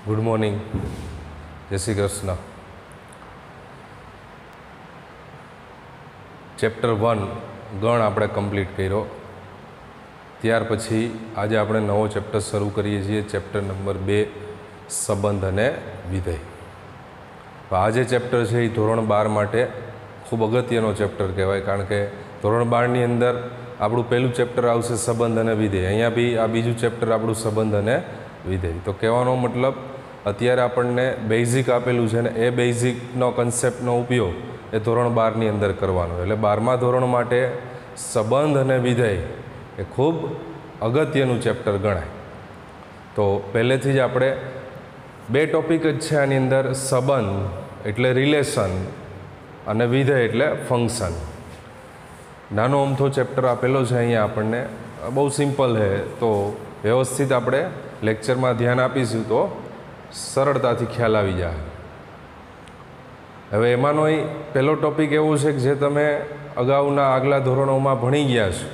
Good morning, જય Shri Krishna. Chapter 1 ગણ આપણે કમ્પ્લીટ કર્યો. ત્યાર પછી આજે આપણે નવો ચેપ્ટર શરૂ કરીએ છીએ, ચેપ્ટર નંબર 2 સંબંધ અને વિધેય. આ જે ચેપ્ટર છે એ ધોરણ 12 માટે ખૂબ અગત્યનો ચેપ્ટર કહેવાય, કારણ કે ધોરણ 12ની અંદર આપણું પહેલું ચેપ્ટર આવશે સંબંધ અને વિધેય. અહીંયા બી આ બીજું ચેપ્ટર આપણું સંબંધ અને વિધેય. તો કહેવાનો મતલબ અત્યારે આપણને બેઝિક આપેલું છે ને એ બેઝિકનો કન્સેપ્ટનો ઉપયોગ એ ધોરણ 12ની અંદર કરવાનો. એટલે 12મા ધોરણ માટે સંબંધ અને વિધેય એ ખૂબ અગત્યનું ચેપ્ટર ગણાય. તો પહેલેથી જ આપણે બે ટોપિક જ છે આની અંદર, સંબંધ એટલે રિલેશન અને વિધેય એટલે ફંક્શન. નાનો અમથો ચેપ્ટર આપેલો છે અહીંયા આપણને, બહુ સિમ્પલ છે. તો વ્યવસ્થિત આપણે લેક્ચરમાં ધ્યાન આપીશું તો સરળતાથી ખ્યાલ આવી જાય. હવે એમાંનો પહેલો ટોપિક એવો છે કે જે તમે અગાઉના આગલા ધોરણોમાં ભણી ગયા છો.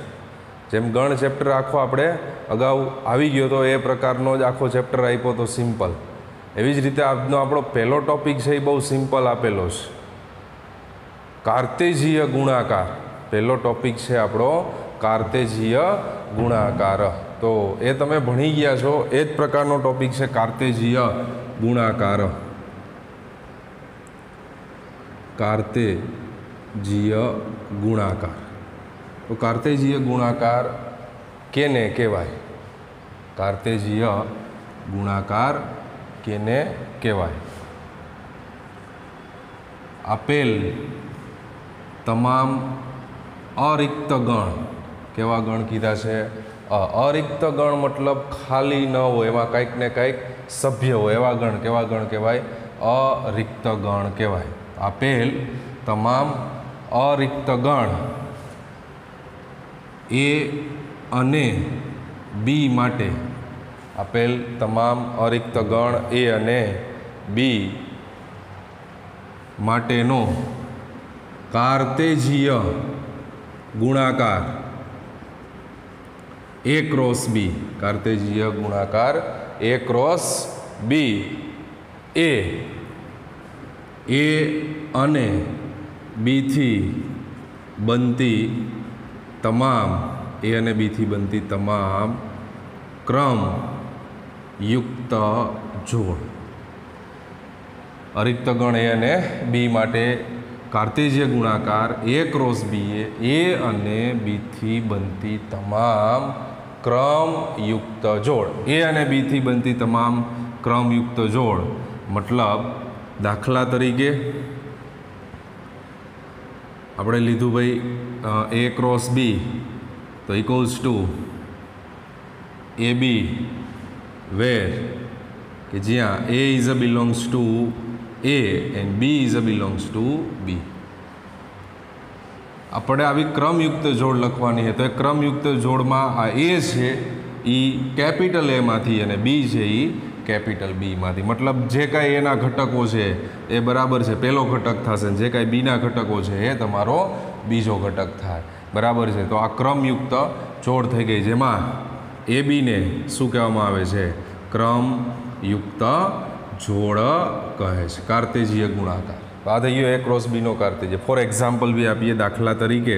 જેમ ગણ ચેપ્ટર આખો આપણે અગાઉ આવી ગયો તો એ પ્રકારનો જ આખો ચેપ્ટર આપ્યો તો સિમ્પલ. એવી જ રીતે આજનો આપણો પહેલો ટોપિક છે એ બહુ સિમ્પલ આપેલો છે, કાર્તેજીય ગુણાકાર. પહેલો ટોપિક છે આપણો કાર્તેજીય ગુણાકાર. તો એ તમે ભણી ગયા છો, એ જ પ્રકારનો ટોપિક છે કાર્તેજીય ગુણાકાર. કાર્તેજીય ગુણાકાર. તો કાર્તેજીય ગુણાકાર કેને કહેવાય? કાર્તેજીય ગુણાકાર કેને કહેવાય? આપેલ તમામ અરિક્ત ગણ, કેવા ગણ કીધા છે? અરિક્ત ગણ મતલબ ખાલી ન હોય, એમાં કંઈક ને કંઈક સભ્ય હોય, એવા ગણ. કેવા ગણ કહેવાય? અરિક્ત ગણ કહેવાય. આપેલ તમામ અરિક્ત ગણ એ અને બી માટે, આપેલ તમામ અરિક્ત ગણ એ અને બી માટેનો કાર્તેજીય ગુણાકાર A ક્રોસ બી. કાર્તેજીય ગુણાકાર A ક્રોસ બી એ અને બીથી બનતી તમામ, એ અને બીથી બનતી તમામ ક્રમયુક્ત જોડ. અરિક્ત ગણ એ અને બી માટે કાર્તેજીય ગુણાકાર A ક્રોસ બી એ અને બીથી બનતી તમામ ક્રમયુક્ત જોડ. એ અને બીથી બનતી તમામ ક્રમયુક્ત જોડ મતલબ દાખલા તરીકે આપણે લીધું ભાઈ A ક્રોસ બી તો ઇક્વલ્સ ટુ એ બી, વેર કે જ્યાં A is a belongs to A and B is a belongs to B. આપણે આવી ક્રમયુક્ત જોડ લખવાની છે. તો એ ક્રમયુક્ત જોડમાં આ A છે એ કેપિટલ એમાંથી અને બી છે એ કેપિટલ બીમાંથી. મતલબ જે કાંઈ એના ઘટકો છે એ બરાબર છે, પહેલો ઘટક થશે, જે કાંઈ બીના ઘટકો છે એ તમારો બીજો ઘટક થાય. બરાબર છે. તો આ ક્રમયુક્ત જોડ થઈ ગઈ, જેમાં એ બીને શું કહેવામાં આવે છે? ક્રમયુક્ત જોડ કહે છે, કાર્તેજીય ગુણાકાર. આ થઈ ગયો A cross Bino કાર્તેજીય. For example બી આપીએ. દાખલા તરીકે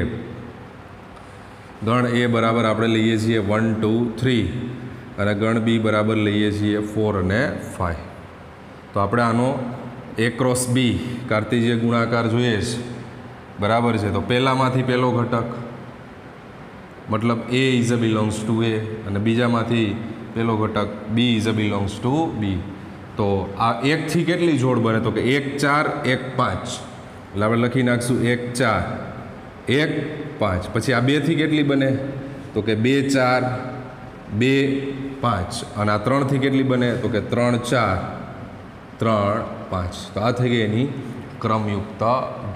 ગણ એ બરાબર આપણે લઈએ છીએ 1 2 3 અને ગણ બી બરાબર લઈએ છીએ 4 અને 5. તો આપણે આનો A ક્રોસ બી કાર્તેજીય ગુણાકાર જોઈએ છે. બરાબર છે. તો પહેલામાંથી પહેલો ઘટક મતલબ A is a belongs to A અને બીજામાંથી પહેલો ઘટક B is a belongs to B. તો આ એકથી કેટલી જોડ બને? તો કે 1 4 1 5. એટલે આપણે લખી નાખશું 1 4 1 5. પછી આ બેથી કેટલી બને? તો કે 2 4 2 5. અને આ 3થી કેટલી બને? તો કે 3 4 3 5. તો આ થઈ ગઈ એની ક્રમયુક્ત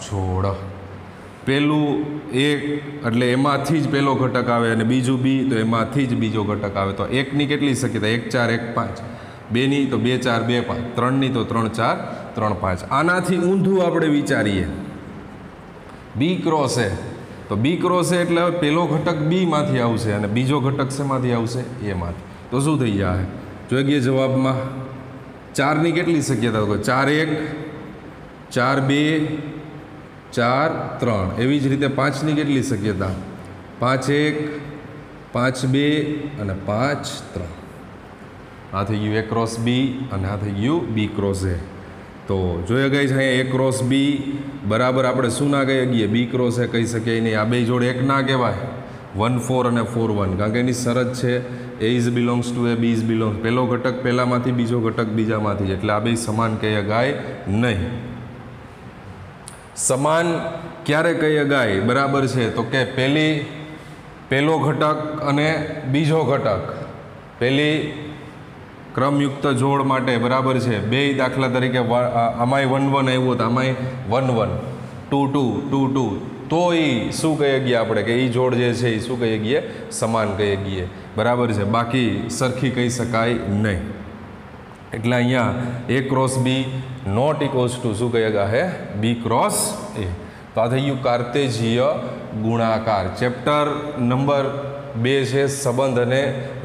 જોડ. પહેલું એક એટલે એમાંથી જ પહેલો ઘટક આવે અને બીજું બી તો એમાંથી જ બીજો ઘટક આવે. તો એકની કેટલી શક્યતા? 1 4 1 5. બેની તો 2 4 2 5. ત્રણની તો 3 4 3 5. આનાથી ઊંધું આપણે વિચારીએ, બી ક્રોસ એ. તો બી ક્રોસ એ એટલે પહેલો ઘટક બીમાંથી આવશે અને બીજો ઘટક શેમાંથી આવશે? એમાંથી. તો શું થઈ જાય? જોઈ ગયા જવાબમાં 4ની કેટલી શક્યતા? તો 4 1, 4 2, 4 3. એવી જ રીતે 5ની કેટલી શક્યતા? 5 1, 5 2 અને 5 3. આ થઈ ગયું A ક્રોસ B અને આ થઈ ગયું B ક્રોસ A. તો જોઈએ ગઈ છે અહીંયા A ક્રોસ B બરાબર આપણે શું ના કહી શકીએ? B ક્રોસ A કહી શકીએ નહીં. આ બે જોડ એક ના કહેવાય. 1 4 અને 4 1, કારણ કે એની શરત છે A is belongs to A, B is belongs, પહેલો ઘટક પહેલામાંથી, બીજો ઘટક બીજામાંથી, એટલે આ બે સમાન કહી શકાય નહીં. સમાન ક્યારે કહી શકાય? બરાબર છે તો કે પહેલો ઘટક અને બીજો ઘટક, પહેલી ક્રમયુક્ત જોડ માટે બરાબર છે. બે દાખલા તરીકે આમાંય 1 1 આવ્યું તો આમાંય 1 1, 2 2, 2 2, તો એ શું કહી શકીએ આપણે કે એ જોડ જે છે એ શું કહી શકીએ? સમાન કહી શકીએ. બરાબર છે, બાકી સરખી કહી શકાય નહીં. એટલે અહીંયા A cross B not equals to શું કહી શકાય? B cross A. તો આ થઈ ગયું કાર્તેજીય ગુણાકાર. ચેપ્ટર નંબર 2 છે સંબંધ અને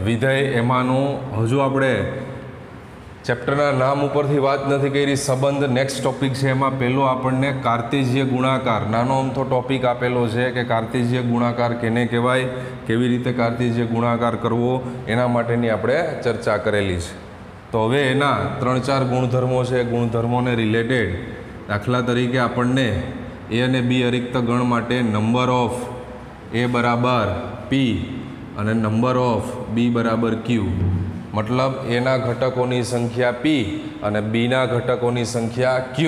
વિધેય. એમાંનું હજુ આપણે ચેપ્ટરના નામ ઉપરથી વાત નથી કરી. સંબંધ નેક્સ્ટ ટોપિક છે. એમાં પહેલો આપણને કાર્તેજીય ગુણાકાર, નાનો અમથો ટોપિક આપેલો છે કે કાર્તેજીય ગુણાકાર કેને કહેવાય, કેવી રીતે કાર્તેજીય ગુણાકાર કરવો, એના માટેની આપણે ચર્ચા કરેલી છે. તો હવે એના 3-4 ગુણધર્મો છે. ગુણધર્મોને રિલેટેડ દાખલા તરીકે આપણને A અને B અરિક્ત ગણ માટે નંબર ઓફ A બરાબર P અને નંબર ઓફ B બરાબર Q, મતલબ એના ઘટકોની સંખ્યા P અને બીના ઘટકોની સંખ્યા Q.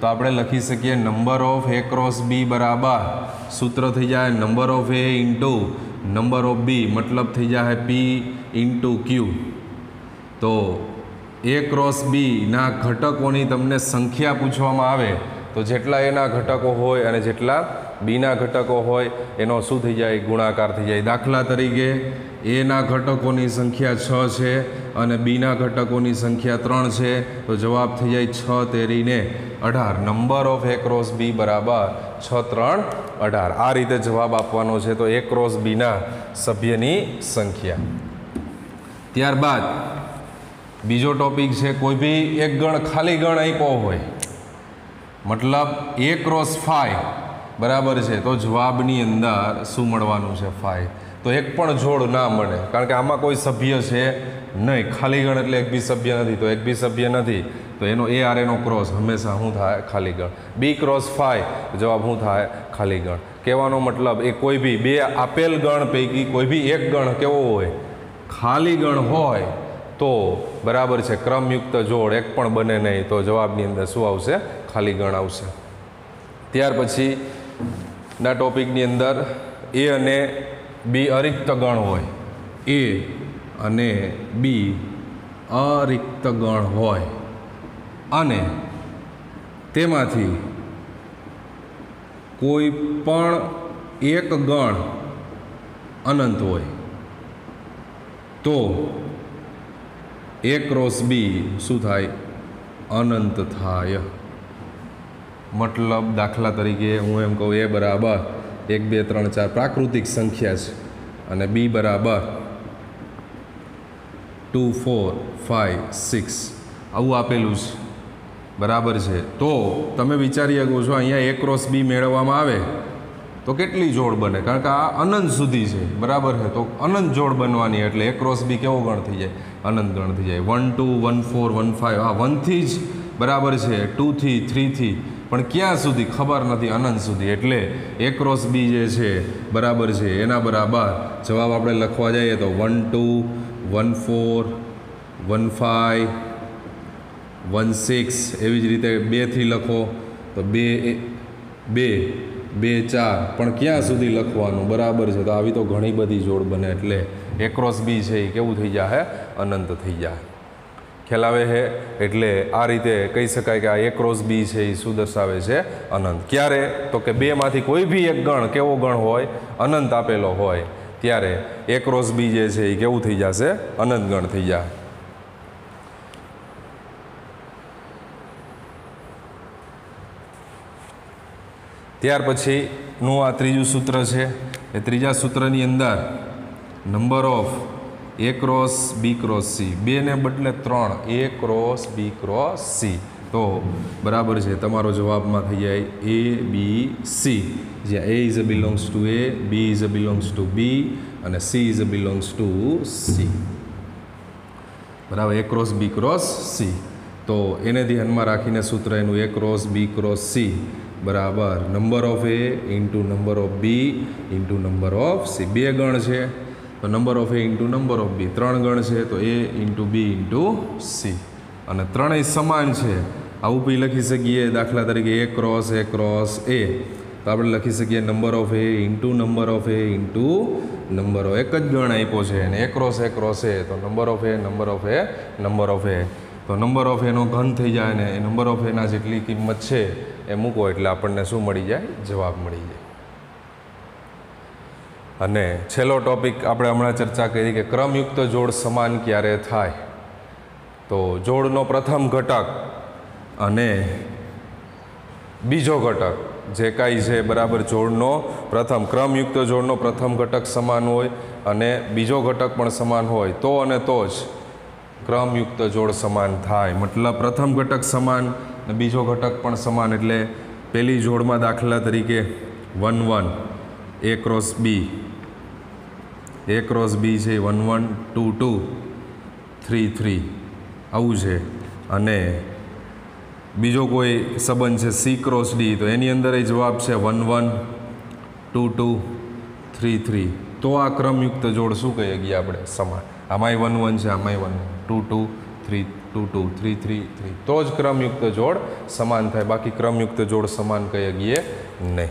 તો આપણે લખી શકીએ number of A cross B બરાબર, સૂત્ર થઈ જાય number of A into number of B, મતલબ થઈ જાય P ઇન્ટુ Q. તો A ક્રોસ B ના ઘટકોની તમને સંખ્યા પૂછવામાં આવે તો જેટલા એના ઘટકો હોય અને જેટલા બીના ઘટકો હોય એનો શું થઈ જાય? ગુણાકાર થઈ જાય. દાખલા તરીકે એના ઘટકોની સંખ્યા 6 છે અને બીના ઘટકોની સંખ્યા 3 છે, તો જવાબ થઈ જાય 6 તેરીને 18. Number of A cross B બરાબર 6 3 18. આ રીતે જવાબ આપવાનો છે. તો A ક્રોસ Bના સભ્યની સંખ્યા. ત્યારબાદ બીજો ટોપિક છે, કોઈ બી એક ગણ ખાલી ગણ આપ્યો હોય, મતલબ A ક્રોસ 5 બરાબર છે, તો જવાબની અંદર શું મળવાનું છે? 5. તો એક પણ જોડ ના મળે, કારણ કે આમાં કોઈ સભ્ય છે નહીં. ખાલી ગણ એટલે એક બી સભ્ય નથી, તો એક બી સભ્ય નથી, તો એનો A R એનો ક્રોસ હંમેશા શું થાય? ખાલી ગણ. B ક્રોસ 5 જવાબ શું થાય? ખાલી ગણ. કહેવાનો મતલબ એ કોઈ બી બે આપેલ ગણ પૈકી કોઈ બી એક ગણ કેવો હોય? ખાલી ગણ હોય તો બરાબર છે ક્રમયુક્ત જોડ એક પણ બને નહીં, તો જવાબની અંદર શું આવશે? ખાલી ગણ આવશે. ત્યાર પછી ના ટોપિકની અંદર A અને B અરિક્ત ગણ હોય, A અને B અરિક્ત ગણ હોય અને તેમાંથી કોઈ પણ એક ગણ અનંત હોય તો A ક્રોસ B શું થાય? અનંત થાય. મતલબ દાખલા તરીકે હું એમ કહું A બરાબર 1 2 3 4 પ્રાકૃતિક સંખ્યા છે અને B બરાબર 2 4 5 6 આવું આપેલું છે. બરાબર છે, તો તમે વિચારી શકો છો અહીંયા A ક્રોસ B મેળવવામાં આવે તો કેટલી જોડ બને? કારણ કે આ અનંત સુધી છે. બરાબર છે, તો અનંત જોડ બનવાની, એટલે A ક્રોસ B કેવો ગણ થઈ જાય? અનંત ગણ થઈ જાય. 1 2 1 4 1 5, હા 1 થી જ બરાબર છે, 2 થી 3 થી, પણ ક્યાં સુધી ખબર નથી, અનંત સુધી. એટલે A ક્રોસ B જે છે બરાબર છે એના બરાબર જવાબ આપણે લખવા જઈએ તો 1 2 1 4 1 5 1 6, એવી જ રીતે 2 થી લખો તો 2 2 2 4, પણ ક્યાં સુધી લખવાનું? બરાબર છે, તો આવી તો ઘણી બધી જોડ બને. એટલે A ક્રોસ B છે એ કેવું થઈ જાય? અનંત થઈ જાય. ખ્યાલ આવે છે? એટલે આ રીતે કહી શકાય કે આ A ક્રોસ B છે એ શું દર્શાવે છે? અનંત. ક્યારે? તો કે બેમાંથી કોઈ બી એક ગણ કેવો ગણ હોય? અનંત આપેલો હોય, ત્યારે A ક્રોસ B જે છે એ કેવું થઈ જશે? અનંત ગણ થઈ જાય. ત્યાર પછીનું આ ત્રીજું સૂત્ર છે. એ ત્રીજા સૂત્રની અંદર number of A cross B cross C, 2 ने बदले 3 A cross B cross C, तो बराबर है तमारो जवाब में थी जाए ए बी सी, ज्यां A is belongs to A, B is belongs to B और C is belongs to C. बराबर, A cross B cross C, तो एने ध्यान में राखीने सूत्र एनु A cross B cross C बराबर number of A into number of B into number of C. 2 गण है तो number of A into number of B, 3 गण है तो ए इंटू बी इंटू सी, और 3 समान है। आવું भी लखी सकीए, दाखला तरीके ए क्रॉस ए, तो आप लखी सकीए number of A into number of A into number of, एक ज गण आप्यो छे ए क्रॉस ए, तो number of A number of A number of A, तो नंबर ऑफ एनो घन थी जाए ने नंबर ऑफ एना जेटली किंमत है ए मूको एटले आपणे शुं मळी जाए, जवाब मळी जाए। अने छेल्लो टॉपिक आपणे हमणां चर्चा करी कि क्रमयुक्त जोड़ समान क्यारे थाय, तो जोड़नो प्रथम घटक अने बीजो घटक जे कांई छे बराबर, जोड़नो प्रथम क्रमयुक्त जोड़नो प्रथम घटक समान होय अने बीजो घटक पण समान होय तो अने तो ज क्रमयुक्त जोड़ समान थाय। मतलब प्रथम घटक समान ने बीजो घटक पण समान, एटले पहली जोड़ में दाखला तरीके 1 1 ए क्रॉस बी है 1 1 2 2 3 3 आवुं छे, अने बीजो कोई संबंध है सी क्रॉस डी, तो एनी अंदर जवाब है 1 1 2 2 3 3, तो आ क्रमयुक्त जोड़ शू कहीए गया अपने समान, आमाय 1 1 है आमाय 1 2 2 3 2 2 3 3 3, तो ज क्रमयुक्त जोड़ समान थाय, बाकी क्रमयुक्त जोड़ समान कहीए गए नहीं।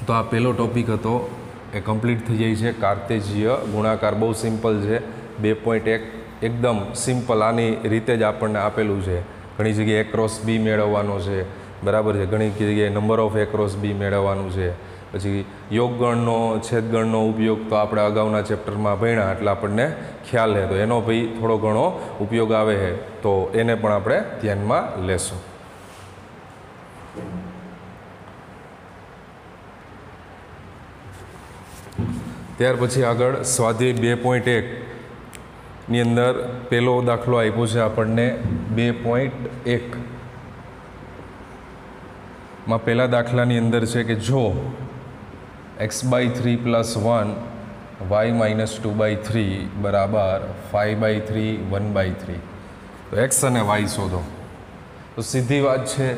तो आ पहलो टॉपिक हतो ए कम्प्लीट थी जाए। कार्तेजीय गुणाकार बहु सिंपल है, 2.1 एकदम सिंपल आनी रीते ज आपने आपेलू है। घणी जगह ए क्रॉस बी मेळववानो छे बराबर है, घणी जगह number of A cross B मेळववानुं छे। पछी योगगणनो छेदगणनो उपयोग तो आपणे अगाउना चेप्टर में भण्या एटले आपणे ख्याल है, तो एनो भाई थोड़ो घणो उपयोग आवे है, तो एने पण आपणे ध्यानमां लेशुं। त्यार पछी आगळ स्वाध्याय 2.1 ની અંદર પહેલો દાખલો આપ્યો છે આપણને 2.1 માં પહેલા દાખલાની અંદર છે કે જો x/3 + 1 y-2/3 બરાબર 5/3 1/3, તો x અને y શોધો। તો સીધી વાત છે,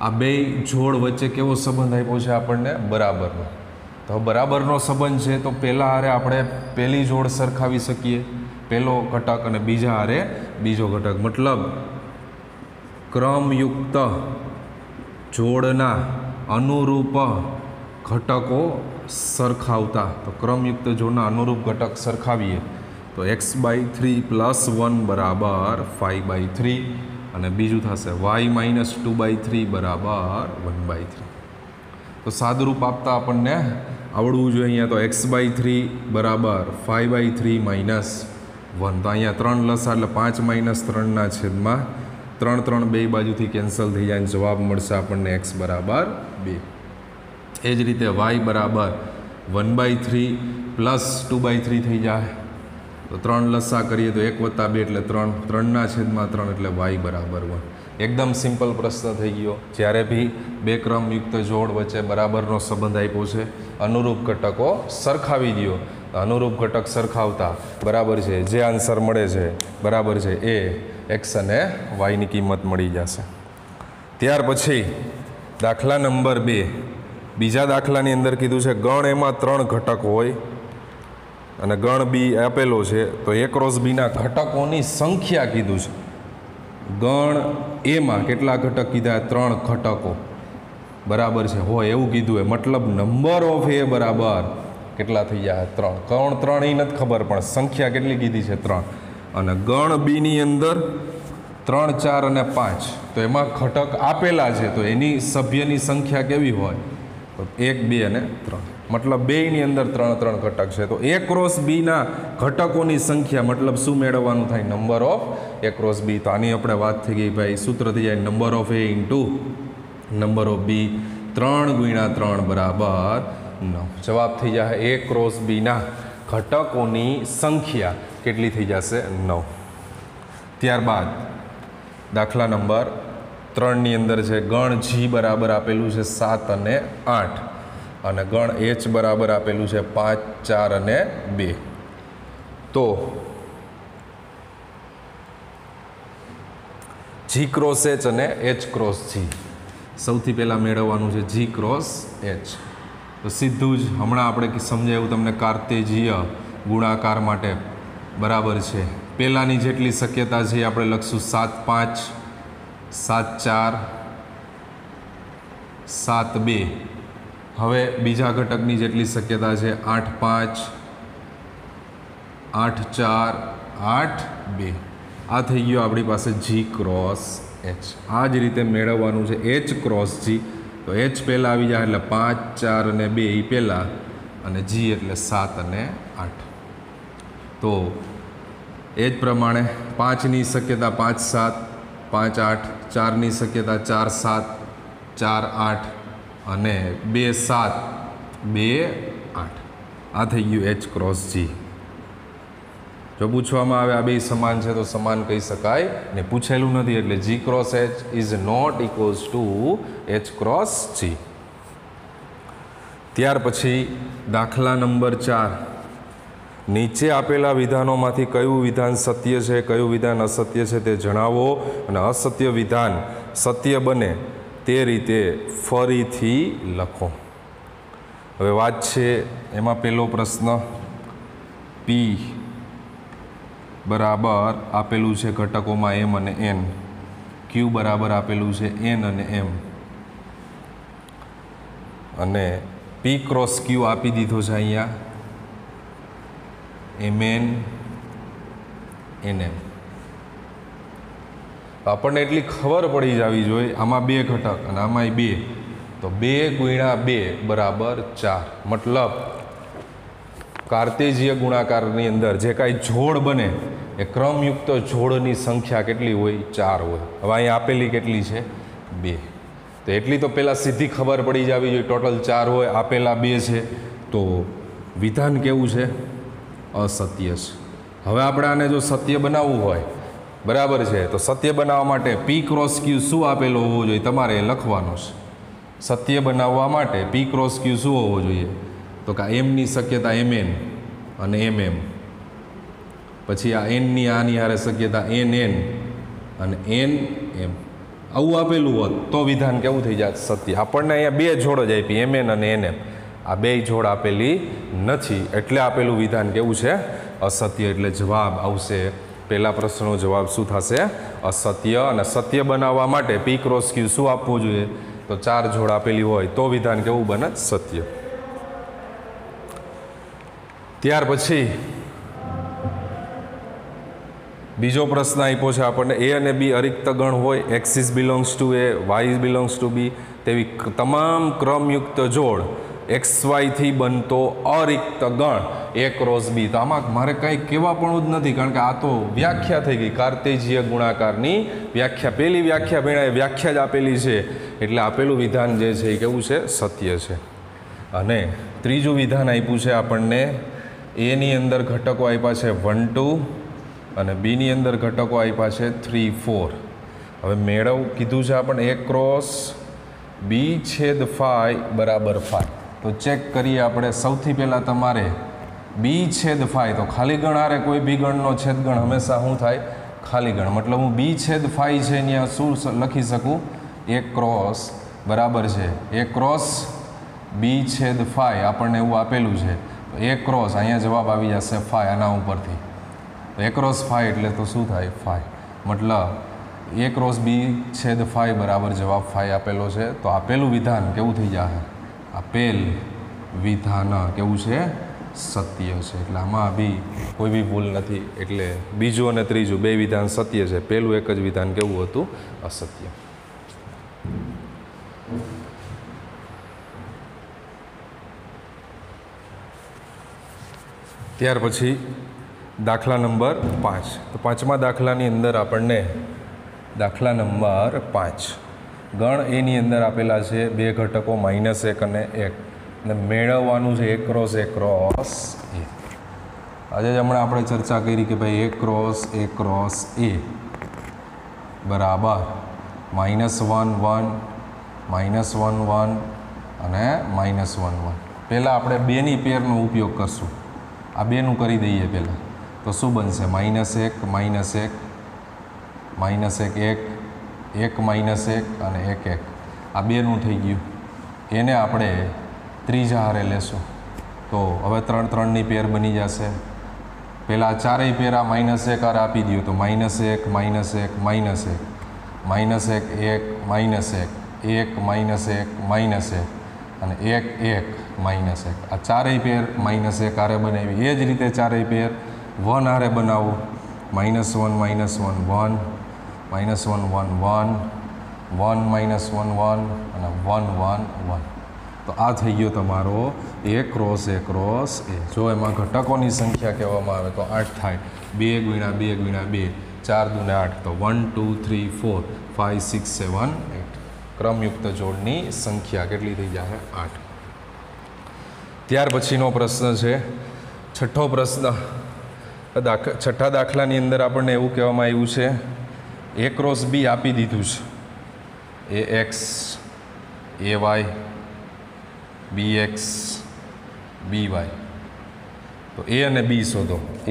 આ બે જોડ વચ્ચે કેવો સંબંધ આપ્યો છે આપણને? બરાબરનો। તો બરાબરનો સંબંધ છે તો પહેલા હારે આપણે પહેલી જોડ સરખાવી શકીએ, पहलो घटक और बीजा हारे बीजो घटक, मतलब क्रमयुक्त जोड़ना अनुरूप घटकों सरखावता, तो क्रमयुक्त जोड़ना अनुरूप घटक सरखावीए तो x/3 + 1 बराबर 5/3 और बीजू थशे y-2/3 बराबर 1/3। तो सादरूप आपता आपने आवड़वू जोईए। अहींया तो x/3 बराबर 5/3 - 1, तो अँ 3 लसा एटले 5 - 3 ना छेद में 3 3 बे बाजूथी केन्सल थी जाए, जवाब मळशे आपणे x बराबर 2। एज रीते y बराबर 1/3 + 2/3 थी जाए, तो 3 लसा करिए तो 1 + 2 एटले 3 3 ना छेद में 3 एटले y बराबर 1। एकदम सिंपल प्रश्न थी गयो। ज्यारे भी बे क्रमयुक्त जोड़ वच्चे बराबरनो संबंध आप्यो छे, अनुरूप घटकों सरखावी दो, अनुरूप घटक सरखावता बराबर है जे आंसर मळे छे बराबर है ए एक्स अने वाय नी किंमत मळी जशे। त्यार पछी दाखला नंबर 2, बीजा दाखलानी अंदर कीधुं छे गण एमां 3 घटक होय अने गण बी आपेलो छे, तो ए क्रॉस बी ना घटकोनी संख्या कीधुं छे। गण ए में केटला घटक कीधा? 3 घटकों बराबर है हो एवं कीधुं है, मतलब नंबर ऑफ ए बराबर केटला थी जाए? 3। गण 3 ए नथी खबर पण संख्या केटली कीधी छे? 3। अने गण बी नी अंदर 3 4 अने 5, तो एमां घटक आपेला छे, तो एनी सभ्यनी संख्या केवी होय? तो 1 2 अने 3, मतलब बेनी अंदर 3 3 घटक है। तो ए क्रॉस बी ना घटकों संख्या मतलब शू मेळववानुं थाय? Number of A cross B. तो आनी आपणे वात थी गई भाई, सूत्र थी जाए number of A into number of B, 3 × 3 बराबर 9 જવાબ થઈ જશે A ક્રોસ B ના ઘટકોની સંખ્યા કેટલી થઈ જશે 9। ત્યારબાદ દાખલા નંબર 3 ની અંદર છે ગણ G બરાબર આપેલું છે 7 અને 8 અને ગણ H બરાબર આપેલું છે 5, 4 અને 2। તો G ક્રોસ H અને H ક્રોસ G સૌથી પહેલાં મેળવવાનું છે G ક્રોસ H। તો સીધું જ હમણાં આપણે સમજાયું તમને કાર્તેજીય ગુણાકાર માટે બરાબર છે પહેલાંની જેટલી શક્યતા છે આપણે લખશું 7, 5, 7, 4, 7, 2। હવે બીજા ઘટકની જેટલી શક્યતા છે 8, 5, 8, 4, 8, 2। આ થઈ ગયો આપણી પાસે G ક્રોસ H। આ જ રીતે મેળવવાનું છે H ક્રોસ G। તો H પહેલાં આવી જાય એટલે 5, 4 અને 2 એ પહેલાં અને G એટલે 7 અને 8। તો એ જ પ્રમાણે 5ની શક્યતા 5, 7, 5, 8, 4ની શક્યતા 4, 7, 4, 8 અને 2, 7, 2, 8। આ થઈ ગયું H ક્રોસ G। જો પૂછવામાં આવે આ બે સમાન છે તો સમાન કહી શકાય ને પૂછેલું નથી એટલે G cross H is not equals to H cross G। ત્યાર પછી દાખલા નંબર 4 નીચે આપેલા વિધાનોમાંથી કયું વિધાન સત્ય છે કયું વિધાન અસત્ય છે તે જણાવો અને અસત્ય વિધાન સત્ય બને તે રીતે ફરીથી લખો। હવે વાત છે એમાં પહેલો પ્રશ્ન P બરાબર આપેલું છે ઘટકોમાં M અને N, Q બરાબર આપેલું છે N અને M અને P ક્રોસ Q આપી દીધો છે અહીંયા Mn Nm। આપણને એટલી ખબર પડી જવી જોઈએ આમાં બે ઘટક અને આમાંય બે તો 2 ગુણ્યા 2 બરાબર 4 મતલબ કાર્તેજીય ગુણાકારની અંદર જે કાંઈ જોડ બને એ ક્રમયુક્ત જોડની સંખ્યા કેટલી હોય 4 હોય। હવે અહીં આપેલી કેટલી છે 2 તો એટલી તો પહેલાં સીધી ખબર પડી જવી જોઈએ ટોટલ 4 હોય આપેલા 2 છે તો વિધાન કેવું છે અસત્ય છે। હવે આપણે આને જો સત્ય બનાવવું હોય બરાબર છે તો સત્ય બનાવવા માટે P ક્રોસ Q શું આપેલો હોવો જોઈએ તમારે લખવાનું છે। સત્ય બનાવવા માટે P ક્રોસ Q શું હોવો જોઈએ તો કે Mની શક્યતા Mn અને Mm પછી આ Nની આની હારે શક્યતા Nn અને Nm આવું આપેલું હોત તો વિધાન કેવું થઈ જાય સત્ય। આપણને અહીંયા બે જોડ જ આપી Mn અને Nm આ બે જોડ આપેલી નથી એટલે આપેલું વિધાન કેવું છે અસત્ય। એટલે જવાબ આવશે પહેલા પ્રશ્નનો જવાબ શું થશે અસત્ય। અને સત્ય બનાવવા માટે P ક્રોસ Q શું આપવું જોઈએ તો 4 જોડ આપેલી હોય તો વિધાન કેવું બને સત્ય। ત્યાર પછી બીજો પ્રશ્ન આપ્યો છે આપણને A અને B અરિક્ત ગણ હોય x is belongs to A, y belongs to B તેવી તમામ ક્રમયુક્ત જોડ XY થી બનતો અરિક્ત ગણ A ક્રોસ B। તો આમાં મારે કંઈ કહેવા પણ જ નથી કારણ કે આ તો વ્યાખ્યા થઈ ગઈ કાર્તેજીય ગુણાકારની વ્યાખ્યા। પહેલી વ્યાખ્યા ભેણાએ વ્યાખ્યા જ આપેલી છે એટલે આપેલું વિધાન જે છે એ કેવું છે સત્ય છે। અને ત્રીજું વિધાન આપ્યું છે આપણને એની અંદર ઘટકો આપ્યા છે 1, 2 અને બીની અંદર ઘટકો આપ્યા છે 3, 4। હવે મેળવ કીધું છે આપણને A ક્રોસ B છેદ 5 બરાબર 5 તો ચેક કરીએ આપણે સૌથી પહેલાં તમારે B છેદ 5 તો ખાલી ગણ હારે કોઈ બી ગણનો છેદગણ હંમેશા શું થાય ખાલી ગણ મતલબ હું B છેદ 5 છે અહીંયા શું લખી શકું A ક્રોસ બરાબર છે A ક્રોસ B છેદ 5 આપણને એવું આપેલું છે તો A ક્રોસ અહીંયા જવાબ આવી જશે 5 આના ઉપરથી તો A ક્રોસ 5 એટલે તો શું થાય 5 મતલબ A ક્રોસ B છેદ 5 બરાબર જવાબ 5 આપેલો છે। તો આપેલું વિધાન કેવું થઈ જશે આપેલ વિધાન કેવું છે સત્ય છે। એટલે આમાં બી કોઈ બી ભૂલ નથી એટલે બીજું અને ત્રીજું બે વિધાન સત્ય છે પહેલું એક જ વિધાન કેવું હતું અસત્ય। ત્યાર પછી દાખલા નંબર 5 તો પાંચમા દાખલાની અંદર આપણને દાખલા નંબર 5 ગણ એની અંદર આપેલા છે બે ઘટકો -1 અને 1 અને મેળવવાનું છે એ ક્રોસ એ. આજે જ હમણાં આપણે ચર્ચા કરી કે ભાઈ એ ક્રોસ એ બરાબર -1 1 -1 1 અને -1 1. પહેલાં આપણે બેની પેરનો ઉપયોગ કરશું. આ બેનું કરી દઈએ પહેલાં, તો શું બનશે? -1 -1 -1 -1 1 -1 અને 1 1. આ બેનું થઈ ગયું. એને આપણે ત્રીજા હારે લેશું તો હવે 3 3ની પેર બની જશે. પહેલાં ચારેય પેર આ -1 હારે આપી દઉં તો -1 -1 -1 -1 -1 -1 -1 -1 અને 1 1 -1. આ ચારેય પેર -1 હારે બનાવી. એ જ રીતે ચારેય પેર 1 હારે બનાવું. -1 -1 1 -1 1 1 1 -1 1 અને 1 1 1. તો આ થઈ ગયો તમારો એ ક્રોસ એ. જો એમાં ઘટકોની સંખ્યા કહેવામાં આવે તો 8 થાય. 2 × 2 × 2 4 દૂને 8. તો 1 2 3 4 5 6 7 8. ક્રમયુક્ત જોડની સંખ્યા કેટલી થઈ જાય? 8. ત્યાર પછીનો પ્રશ્ન છે છઠ્ઠો પ્રશ્ન. છઠ્ઠા દાખલાની અંદર આપણને એવું કહેવામાં આવ્યું છે એ ક્રોસ બી આપી દીધું છે. AX AY BX BY. તો A અને B શોધો. A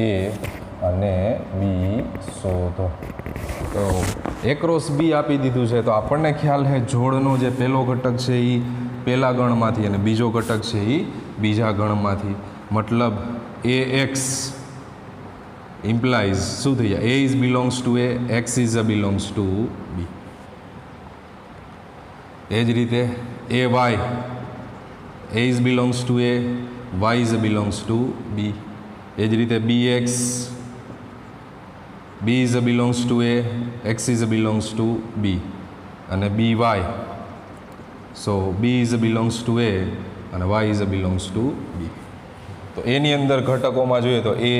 અને B શોધો. તો A ક્રોસ B આપી દીધું છે તો આપણને ખ્યાલ છે જોડનો જે પહેલો ઘટક છે એ પહેલા ગણમાંથી અને બીજો ઘટક છે એ બીજા ગણમાંથી. મતલબ AX ઇમ્પ્લાઇઝ શું થઈ જાય? A is belongs to A, X is belongs to B. એ જ રીતે AY A is belongs to A, Y is belongs to B. એ જ રીતે BX B is belongs to A, X is belongs to B. અને BY so B is belongs to A અને Y is belongs to B. તો એની અંદર ઘટકોમાં જોઈએ તો A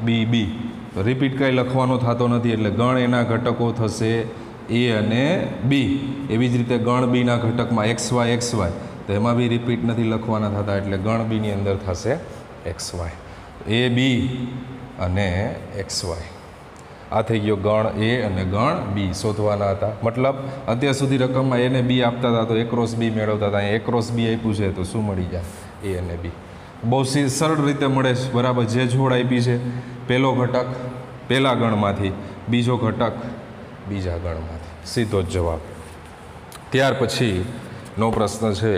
B B. તો રિપીટ કંઈ લખવાનો થતો નથી એટલે ગણ એના ઘટકો થશે A અને B. એવી જ રીતે ગણ બીના ઘટકમાં XY તો એમાં બી રિપીટ નથી લખવાના થતા એટલે ગણ બીની અંદર થશે XY. A B અને XY. આ થઈ ગયો ગણ A અને ગણ B શોધવાના હતા. મતલબ અત્યાર સુધી રકમમાં A ને B આપતા હતા તો A ક્રોસ B મેળવતા હતા. A ક્રોસ B આપ્યું છે તો શું મળી જાય? A અને B. બહુ સરળ રીતે મળે છે બરાબર. જે જોડ આપી છે પહેલો ઘટક પહેલા ગણમાંથી, બીજો ઘટક બીજા ગણમાંથી. સીધો જ જવાબ. ત્યાર પછીનો પ્રશ્ન છે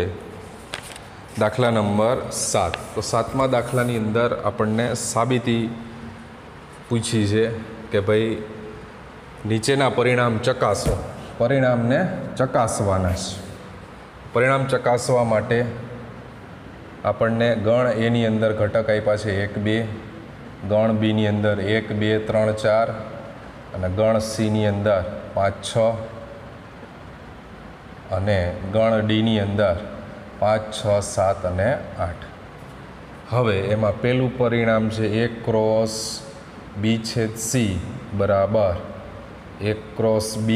દાખલા નંબર 7. તો 7મા દાખલાની અંદર આપણને સાબિતી પૂછી છે કે ભાઈ નીચેના પરિણામ ચકાસો. પરિણામને ચકાસવાના છે. પરિણામ ચકાસવા માટે આપણને ગણ એની અંદર ઘટક આપ્યા છે 1 2, ગણ બીની અંદર 1 2 3 4 અને ગણ સીની અંદર 5 6 અને ગણ ડીની અંદર 5 6 7 અને 8. હવે એમાં પહેલું પરિણામ છે A ક્રોસ B છેદ C બરાબર A ક્રોસ B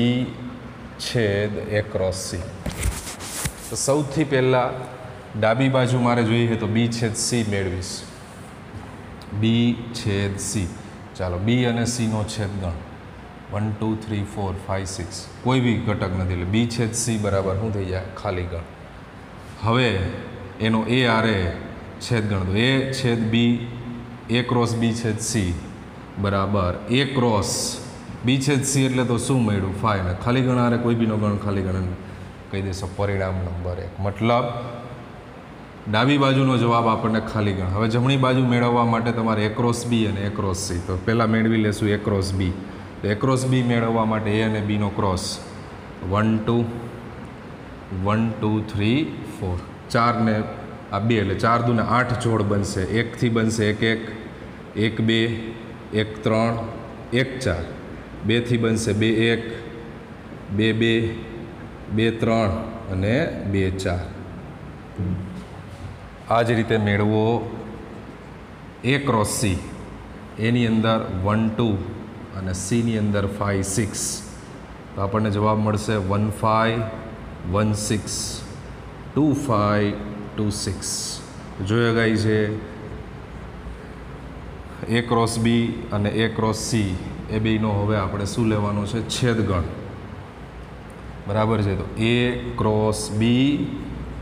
છેદ A ક્રોસ C. તો સૌથી પહેલાં ડાબી બાજુ મારે જોઈએ તો B છેદ C મેળવીશ. B છેદ C. ચાલો B અને Cનો છેદ ગણ 1 2 3 4 5 6 કોઈ બી ઘટક નથી એટલે B છેદ C બરાબર શું થઈ જાય? ખાલી ગણ. હવે એનો A આરે છેદ ગણ દો. A છેદ B A ક્રોસ B છેદ C બરાબર A ક્રોસ B છેદ C એટલે તો શું મળ્યું? 5 ને ખાલી ગણ આરે કોઈ બીનો ગણ ખાલી ગણ કહી દેશો પરિણામ નંબર 1. મતલબ ડાબી બાજુનો જવાબ આપણને ખાલી ગણ. હવે જમણી બાજુ મેળવવા માટે તમારે A ક્રોસ B અને A ક્રોસ C. તો પહેલાં મેળવી લેશું A ક્રોસ B. તો A ક્રોસ B મેળવવા માટે A અને Bનો ક્રોસ 1 2 1 2 3 4 4 ને આ 2 એટલે 4 દૂને 8 જોડ બનશે. 1 થી બનશે 1 1 1 2 1 3 1 4 2 થી બનશે 2 1 2 2 2 3 અને 2 4. આ જ રીતે મેળવો A ક્રોસ C. એની અંદર 1 2 અને Cની અંદર 5 6. તો આપણને જવાબ મળશે 1 5 1 6 2 5 2 6 જોઈ શકાય છે A ક્રોસ બી અને A ક્રોસ સી એ બેનો હવે આપણે શું લેવાનો છે છેદગણ બરાબર છે તો A ક્રોસ બી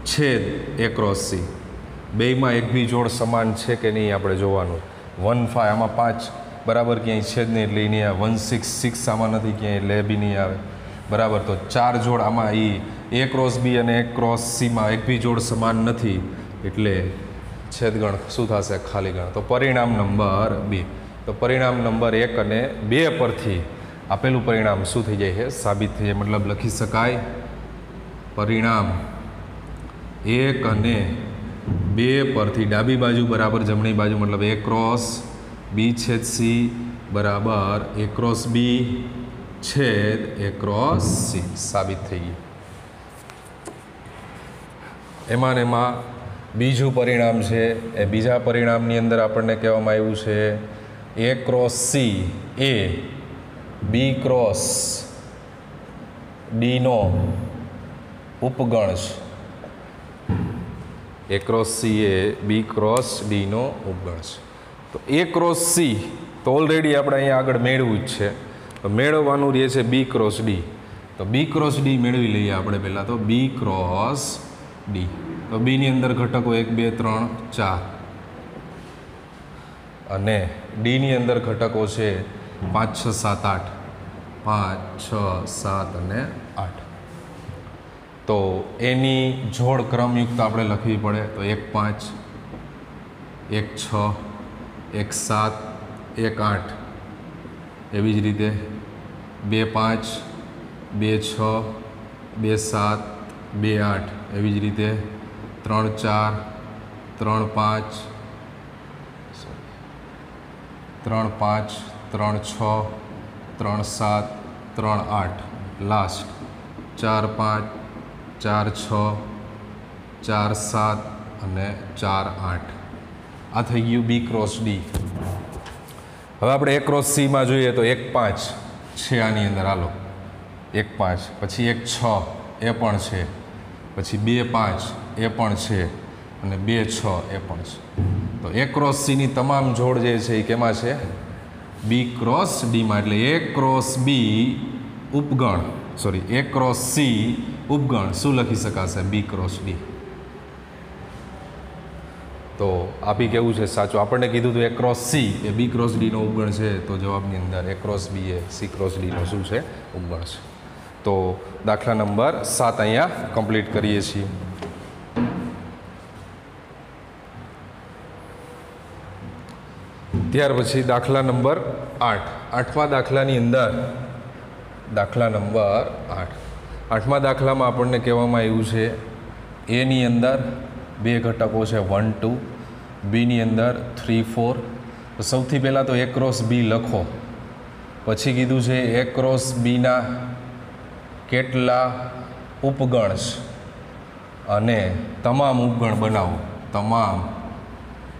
છેદ A ક્રોસ સી બેમાં એક બી જોડ સમાન છે કે નહીં આપણે જોવાનું 1 5 આમાં 5 બરાબર ક્યાંય છેદ નહીં એટલે નહીં આવે 1 6 6 આમાં નથી ક્યાંય એટલે એ બી નહીં આવે બરાબર તો 4 જોડ આમાં A ક્રોસ બી અને A ક્રોસ સીમાં એક બી જોડ સમાન નથી એટલે છેદગણ શું થશે ખાલી ગણ તો પરિણામ નંબર 2 તો પરિણામ નંબર 1 અને 2 પરથી આપેલું પરિણામ શું થઈ જાય છે સાબિત થઈ જાય મતલબ લખી શકાય પરિણામ 1 અને 2 પરથી ડાબી બાજુ બરાબર જમણી બાજુ મતલબ A ક્રોસ બી છેદ સી બરાબર A ક્રોસ બી છેદ A ક્રોસ સી સાબિત થઈ ગયું એમાં ને એમાં બીજું પરિણામ છે એ બીજા પરિણામની અંદર આપણને કહેવામાં આવ્યું છે A ક્રોસ સી એ બી ક્રોસ ડીનો ઉપગણ છે A ક્રોસ સી એ બી ક્રોસ ડીનો ઉપગણ છે તો A ક્રોસ સી તો ઓલરેડી આપણે અહીંયા આગળ મેળવ્યું જ છે તો મેળવવાનું રહે છે બી ક્રોસ ડી તો બી ક્રોસ ડી મેળવી લઈએ આપણે પહેલાં તો બી ક્રોસ ડી તો બીની અંદર ઘટકો 1 2 3 4 અને ડીની અંદર ઘટકો છે 5 6 7 8 5 6 7 અને 8 તો એની જોડ ક્રમયુક્ત આપણે લખવી પડે તો 1 5 1 6 1 7 1 8 એવી જ રીતે 2 5 2 6 2 7 2 8 એવી જ રીતે 3 4 3 5 3 5 3 6 3 7 3 8 લાસ્ટ 4 5 4 6 4 7 અને 4 8 આ થઈ ગયું બી ક્રોસ ડી હવે આપણે A ક્રોસ સીમાં જોઈએ તો 1 5 છે આની અંદર હાલો 1 5 પછી 1 6 એ પણ છે પછી 2 5 એ પણ છે અને 2 6 એ પણ છે તો A ક્રોસ સીની તમામ જોડ જે છે એ કેમાં છે બી ક્રોસ ડીમાં એટલે A ક્રોસ બી ઉપગણ સોરી A ક્રોસ સી ઉપગણ શું લખી શકાશે બી ક્રોસ ડી તો આપી કેવું છે સાચું આપણને કીધું હતું A ક્રોસ સી એ બી ક્રોસ ડીનો ઉપગણ છે તો જવાબની અંદર A ક્રોસ બી એ સી ક્રોસ ડીનો શું છે ઉપગણ છે તો દાખલા નંબર 7 અહીંયા કમ્પ્લીટ કરીએ છીએ ત્યાર પછી દાખલા નંબર 8 8મા દાખલાની અંદર દાખલા નંબર 8મા દાખલામાં આપણને કહેવામાં આવ્યું છે એની અંદર 2 ઘટકો છે 1 2 બીની અંદર 3 4 તો સૌથી પહેલાં તો A ક્રોસ બી લખો પછી કીધું છે A ક્રોસ બીના કેટલા ઉપગણ છે અને તમામ ઉપગણ બનાવો તમામ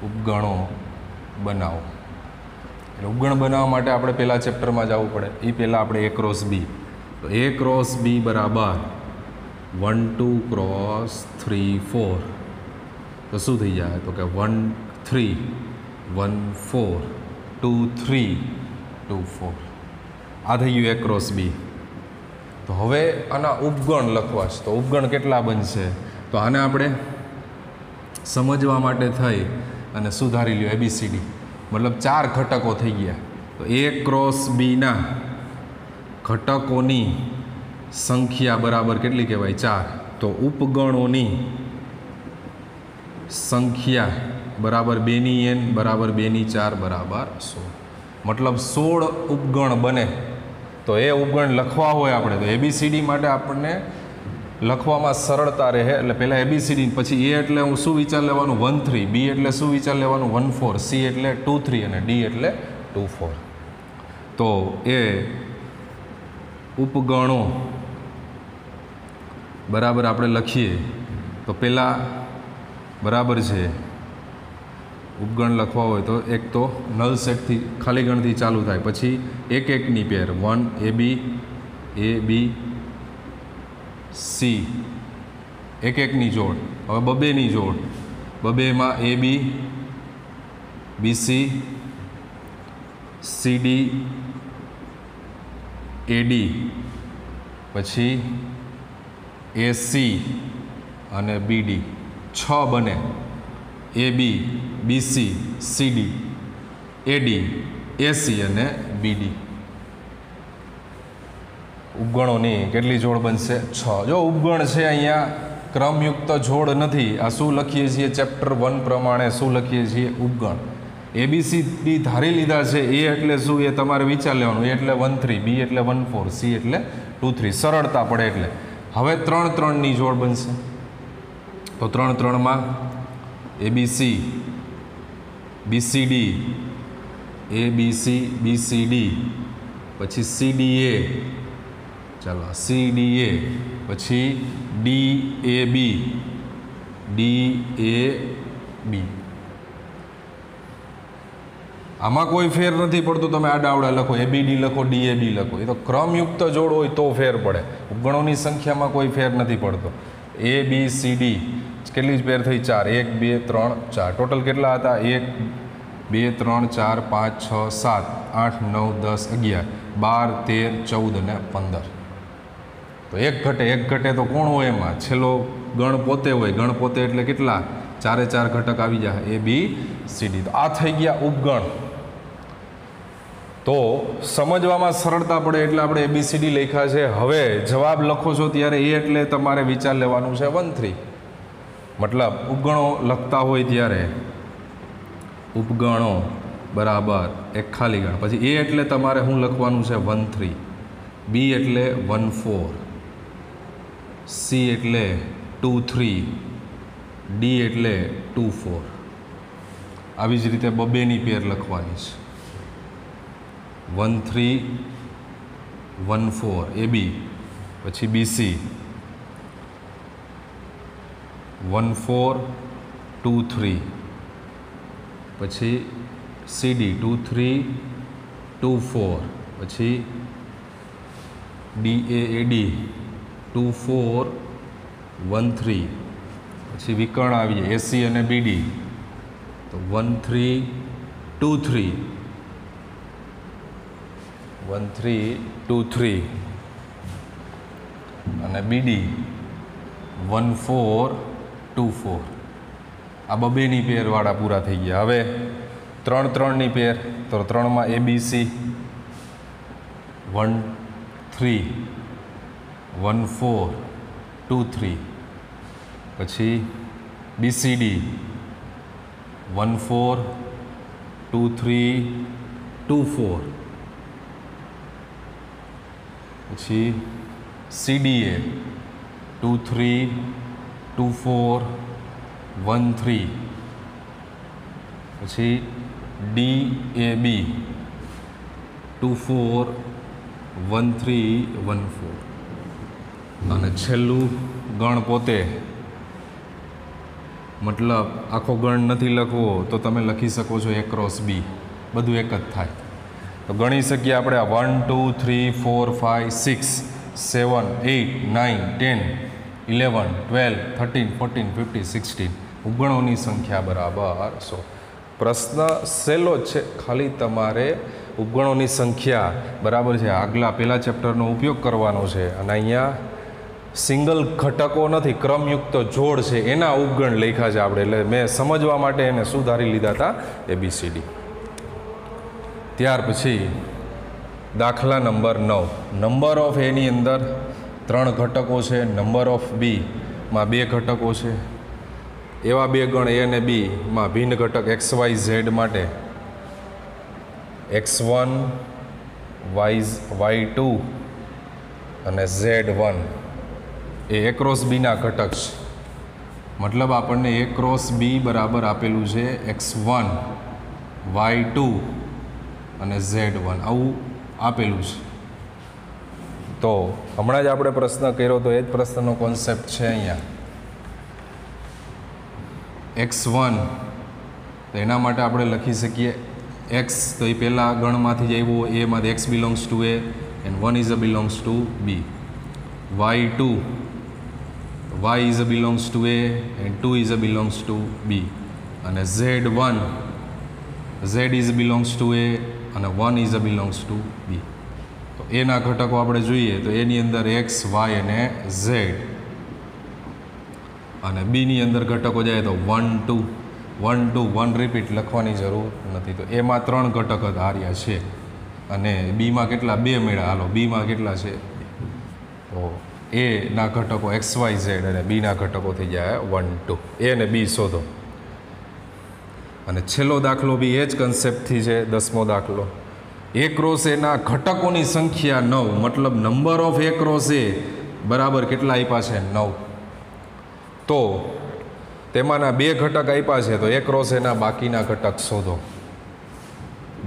ઉપગણો બનાવો એટલે ઉપગણ બનાવવા માટે આપણે પહેલાં ચેપ્ટરમાં જવું પડે એ પહેલાં આપણે A ક્રોસ બી તો A ક્રોસ બી બરાબર 1 2 ક્રોસ 3 4 તો શું થઈ જાય તો કે 1 3 1 4 2 3 2 4 આ થઈ ગયું A ક્રોસ બી તો હવે આના ઉપગણ લખવા છે તો ઉપગણ કેટલા બનશે તો આને આપણે સમજવા માટે થઈ અને સુધારી લ્યો ABCD મતલબ 4 ઘટકો થઈ ગયા તો A ક્રોસ બીના ઘટકોની સંખ્યા બરાબર કેટલી કહેવાય 4 તો ઉપગણોની સંખ્યા બરાબર 2 ની n બરાબર 2 ની 4 બરાબર 16 મતલબ 16 ઉપગણ બને તો એ ઉપગણ લખવા હોય આપણે તો ABCD માટે આપણને લખવામાં સરળતા રહે એટલે પહેલાં ABCD પછી A એટલે હું શું વિચાર લેવાનું 1 3 B એટલે શું વિચાર લેવાનું 1 4 C એટલે 2 3 અને D એટલે 2 4 તો એ ઉપગણો બરાબર આપણે લખીએ તો પહેલાં બરાબર છે ઉપગણ લખવા હોય તો એક તો નલ સેટથી ખાલી ગણથી ચાલુ થાય પછી એક એકની પેર 1 AB AB C એક એકની જોડ. હવે બબેની જોડ, બબેમાં AB BC CD AD પછી AC અને BD 6 બને. AB BC CD AD AC અને BD. ઉપગણોની કેટલી જોડ બનશે? 6. જો ઉપગણ છે અહીંયા ક્રમયુક્ત જોડ નથી. આ શું લખીએ છીએ? ચેપ્ટર 1 પ્રમાણે શું લખીએ છીએ? ઉપગણ. ABCD ધારી લીધા છે. એ એટલે શું એ તમારે વિચાર લેવાનું. એ એટલે 1 3, B એટલે 1 4, C એટલે 2 3. સરળતા પડે એટલે. હવે 3 3 ની જોડ બનશે. તો 3 3 માં ABC BCD ABC BCD પછી CDA, ચાલો CDA પછી DAB DAB. આમાં કોઈ ફેર નથી પડતો. તમે આડાવડા લખો, ABD લખો, DAB લખો. એ તો ક્રમયુક્ત જોડ હોય તો ફેર પડે. ઉપગણોની સંખ્યામાં કોઈ ફેર નથી પડતો. ABCD કેટલી જ પેર થઈ? 4. 1 2 3 4. ટોટલ કેટલા હતા? 1 2 3 4 5 6 7 8 9 10 11 12 13 14 અને 15. તો એક ઘટે તો કોણ હોય એમાં? છેલ્લો ગણ પોતે હોય. ગણ પોતે એટલે કેટલા? 4 4 ઘટક આવી જાય. ABCD. તો આ થઈ ગયા ઉપગણ. તો સમજવામાં સરળતા પડે એટલે આપણે ABCD લખ્યા છે. હવે જવાબ લખો છો ત્યારે એ એટલે તમારે વિચાર લેવાનું છે 1 3. મતલબ ઉપગણો લખતા હોય ત્યારે ઉપગણો બરાબર એક ખાલી ગણ, પછી એ એટલે તમારે શું લખવાનું છે? 1 3. B એટલે 1 4, C એટલે 2 3, D એટલે 2 4. આવી જ રીતે બબેની પેર લખવાની છે. 1 3 1 4 AB પછી BC 1 4 2 3 પછી CD 2 3 2 4 પછી DAAD 2 4 1 3 પછી વિકર્ણ આવી જાય AC અને BD તો 1 3 2 3 1 3 2 3 અને BD 1 4 2 4. આ બબેની પેરવાળા પૂરા થઈ ગયા. હવે 3 3 ની પેર, તો 3 માં ABC 1 3 1 4 2 3 પછી BCD 1 4 2 3 2 4 પછી CDA 2 3 2 4 1 3 પછી DAB 2 4 1 3 1 4 અને છેલ્લું ગણ પોતે. મતલબ આખો ગણ નથી લખવો તો તમે લખી શકો છો A ક્રોસ B, બધું એક જ થાય. તો ગણી શકીએ આપણે આ 1 2 3 4 5 6 7 8 9 10 11 12 13 14 15 16 ઉપગણોની સંખ્યા બરાબર 100. પ્રશ્ન સહેલો જ છે, ખાલી તમારે ઉપગણોની સંખ્યા બરાબર છે આગલા પહેલા ચેપ્ટરનો ઉપયોગ કરવાનો છે. અને અહીંયા સિંગલ ઘટકો નથી, ક્રમયુક્ત જોડ છે એના ઉપગણ લખ્યા છે આપણે. એટલે મેં સમજવા માટે એને સુધારી લીધા હતા ABCD. ત્યાર પછી દાખલા નંબર 9. નંબર ઓફ એની અંદર 3 ઘટકો છે, નંબર ઓફ બી માં 2 ઘટકો છે. એવા બે ગણ A અને B માં ભિન્ન ઘટક XYZ માટે X1 Y2 અને Z1 A A cross B ના ઘટક છે. મતલબ આપણને A ક્રોસ B બરાબર આપેલું છે X1 Y2 અને Z1 આવું આપેલું છે. તો હમણાં જ આપણે પ્રશ્ન કર્યો તો એ જ પ્રશ્નનો કોન્સેપ્ટ છે અહીંયા. X1 તો એના માટે આપણે લખી શકીએ X, તો એ પહેલાં ગણમાંથી જ આવ્યું, એમાંથી X belongs to A and 1 is a belongs two B. Y2 તો y is a belongs to a and 2 is a belongs to b, અને z1 z is belongs to a અને 1 is a belongs to b. તો એના ઘટકો આપણે જોઈએ તો એની અંદર x y અને z, અને બીની અંદર ઘટકો જાય તો 1 2 1 2 1 રિપીટ લખવાની જરૂર નથી. તો એમાં 3 ઘટક ધાર્યા છે અને બીમાં કેટલા 2 મેળા. હાલો બીમાં કેટલા છે? તો એ ના ઘટકો એક્સ વાય ઝેડ અને બીના ઘટકો થઈ જાય 1 2. એ અને બી શોધો. અને છેલ્લો દાખલો બી એ જ કન્સેપ્ટથી છે, 10મો દાખલો. એ ક્રોસ એના ઘટકોની સંખ્યા 9, મતલબ નંબર ઓફ એ ક્રોસ એ બરાબર કેટલા આપ્યા છે? 9. તો તેમાંના 2 ઘટક આપ્યા છે, તો એ ક્રોસ એના બાકીના ઘટક શોધો.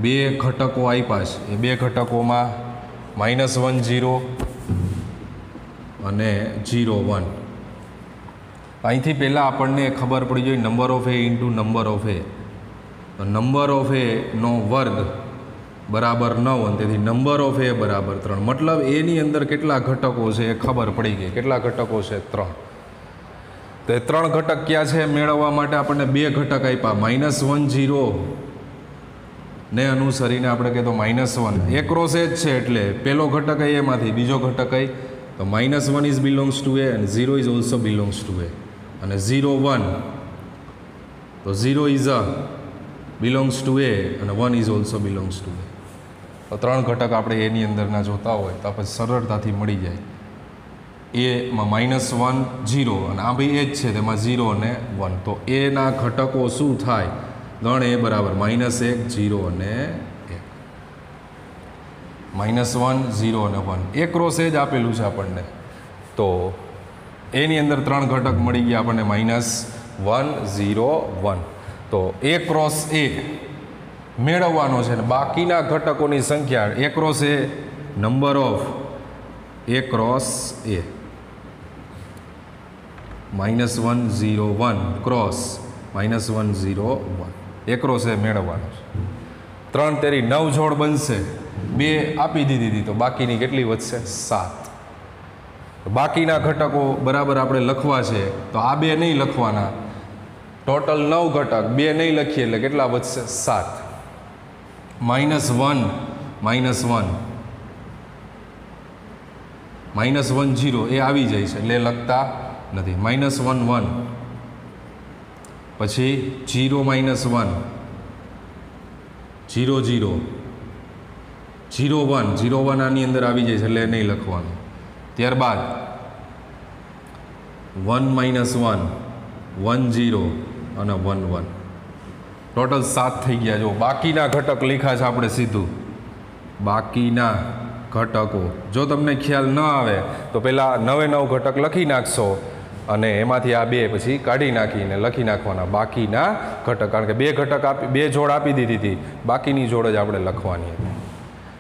2 ઘટકો આપ્યા છે, એ 2 ઘટકોમાં -1 0 અને 0 1. અહીંથી પહેલાં આપણને ખબર પડી જોઈએ number of A into number of A. તો નંબર ઓફ એનો વર્ગ બરાબર 9 અને તેથી નંબર ઓફ એ બરાબર 3. મતલબ એની અંદર કેટલા ઘટકો છે એ ખબર પડી ગઈ. કેટલા ઘટકો છે? 3. તો એ 3 ઘટક ક્યાં છે મેળવવા માટે આપણને 2 ઘટક આપ્યા. -1 0 ને અનુસરીને આપણે કહેતો -1. એ ક્રોસ એ જ છે એટલે પહેલો ઘટક એ એમાંથી, બીજો ઘટક એ તો -1 ઇઝ બિલોંગ્સ ટુ એ અને 0 ઇઝ ઓલ્સો બિલોંગ્સ ટુ એ. અને 0 1 તો 0 ઇઝ અ બિલોંગ્સ ટુ એ અને 1 ઇઝ ઓલ્સો બિલોંગ્સ ટુ એ. તો 3 ઘટક આપણે એની અંદરના જોતા હોય તો આપણે સરળતાથી મળી જાય. એમાં -1 0 અને આ ભાઈ એ જ છે તેમાં 0 અને 1. તો એના ઘટકો શું થાય? ગણ એ બરાબર -1 0 અને 1. -1 0 અને 1 એ ક્રોસ એ જ આપેલું છે આપણને. તો એની અંદર 3 ઘટક મળી ગયા આપણને -1 0 1. તો એ ક્રોસ એ મેળવવાનો છે ને બાકીના ઘટકોની સંખ્યા. A cross A number of A cross A -1 0 1 cross -1 0 1 A cross A મેળવવાનો છે. 3 તેરી 9 જોડ બનશે. 2 આપી દીધી હતી તો બાકીની કેટલી વધશે? 7. બાકીના ઘટકો બરાબર આપણે લખવા છે તો આ 2 નહીં લખવાના. ટોટલ 9 ઘટક, 2 નહીં લખીએ એટલે કેટલા વધશે? 7. -1 0 એ આવી જાય છે એટલે લખતા નથી. -1 1 પછી 0 -1 0 0 0 1 0 1 આની અંદર આવી જાય છે એટલે નહીં લખવાનું. ત્યારબાદ 1 -1 1 0 અને 1 1 ટોટલ 7 થઈ ગયા. જો બાકીના ઘટક લખ્યા છે આપણે સીધું. બાકીના ઘટકો જો તમને ખ્યાલ ન આવે તો પહેલાં 9 ઘટક લખી નાખશો અને એમાંથી આ 2 પછી કાઢી નાખીને લખી નાખવાના બાકીના ઘટક. કારણ કે 2 ઘટક આપી 2 જોડ આપી દીધી હતી, બાકીની જોડ જ આપણે લખવાની હતી.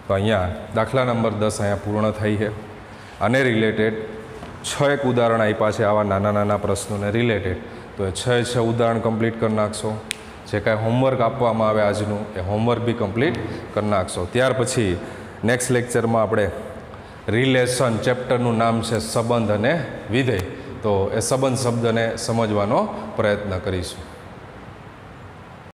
તો અહીંયા દાખલા નંબર 10 અહીંયા પૂર્ણ થઈ છે. આને રિલેટેડ 6 એક ઉદાહરણ આપ્યા છે આવા નાના નાના પ્રશ્નોને રિલેટેડ. તો એ 6 ઉદાહરણ કમ્પ્લીટ કરી નાખશો. જે કાંઈ હોમવર્ક આપવામાં આવે આજનું એ હોમવર્ક બી કમ્પ્લીટ કરી નાખશો. ત્યાર પછી નેક્સ્ટ લેક્ચરમાં આપણે રિલેશન ચેપ્ટરનું નામ છે સંબંધ અને વિધેય. તો એ સંબંધ શબ્દને સમજવાનો પ્રયત્ન કરીશું.